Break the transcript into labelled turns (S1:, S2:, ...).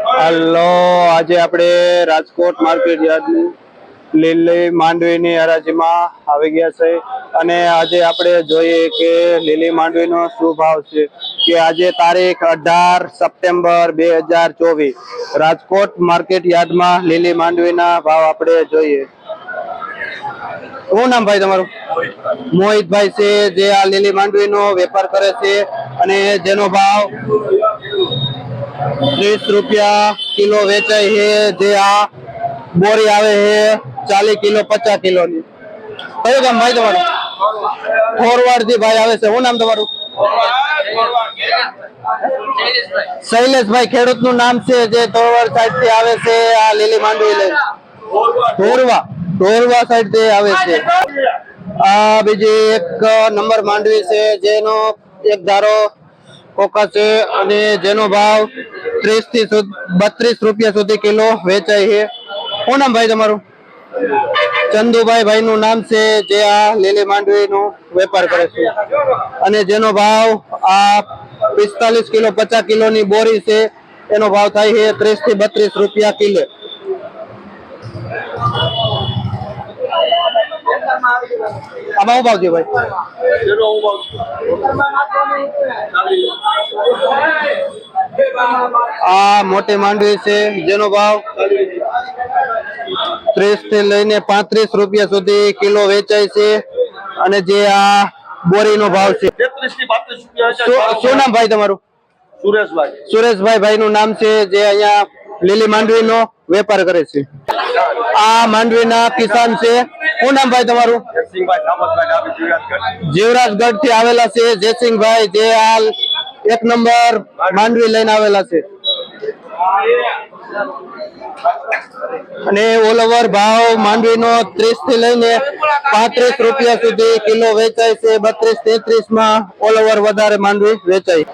S1: હાલો, આજે આપણે રાજકોટ માર્કેટ યાર્ડની લીલી માંડવીની હરાજીમાં આવી ગયા છે અને આજે આપણે જોઈએ કે લીલી માંડવીનો શું ભાવ છે કે આજે તારીખ 18 સપ્ટેમ્બર 2024 રાજકોટ માર્કેટ યાર્ડમાં લીલી માંડવીના ભાવ આપણે જોઈએ। શું નામ ભાઈ તમારું? મોહિતભાઈ છે, જે આ લીલી માંડવીનો વેપાર કરે છે અને જેનો ભાવ 30 રૂપિયા કિલો વેચાય છે। જે આ બોરી આવે છે 40 કિલો 50 કિલો ની। કયું ગામ ભાઈ તમારું? ફોરવર્ડ થી ભાઈ આવે છે। શું નામ તમારું? શૈલેષભાઈ, ખેડૂત નું નામ છે જે તોરવડ સાઈડ થી આવે છે આ લીલી માંડવી લઈને। ઢોરવા સાઈડ થી આવે છે। આ બીજી એક નંબર માંડવી છે જેનો એક ધારો કોકા છે અને જેનો ભાવ 30 થી 32 રૂપિયા સુધી કિલો વેચાય છે। શું નામ ભાઈ તમારું? ચંદુભાઈ ભાઈ નું નામ છે જે આ લીલી માંડવી નો વેપાર કરે છે અને જેનો ભાવ આ 45 કિલો 50 કિલો ની બોરી છે એનો ભાવ થાય છે 30 થી 32 રૂપિયા કિલો। આમાં શું ભાવ છે ભાઈ? આ મોટી માંડવી છે જેનો ભાવ 30 થી લઈને 35 રૂપિયા સુધી કિલો વેચાય છે અને જે આ બોરી નો ભાવ છે 33 થી 32 રૂપિયા। શું નામ ભાઈ તમારું? સુરેશભાઈ ભાઈ નું નામ છે જે અહીંયા લીલી માંડવી નો વેપાર કરે છે। આ માંડવીના કિસાન છે। શું નામ ભાઈ તમારું? જીવરાજગઢ થી આવેલા છે જયસિંહભાઈ, જે હાલ 1 નંબર માંડવી લઈને આવેલા છે અને ઓલ ઓવર ભાવ માંડવી નો 30 થી લઈને 35 રૂપિયા સુધી કિલો વેચાય છે। 32 33 માં ઓલ ઓવર વધારે માંડવી વેચાય।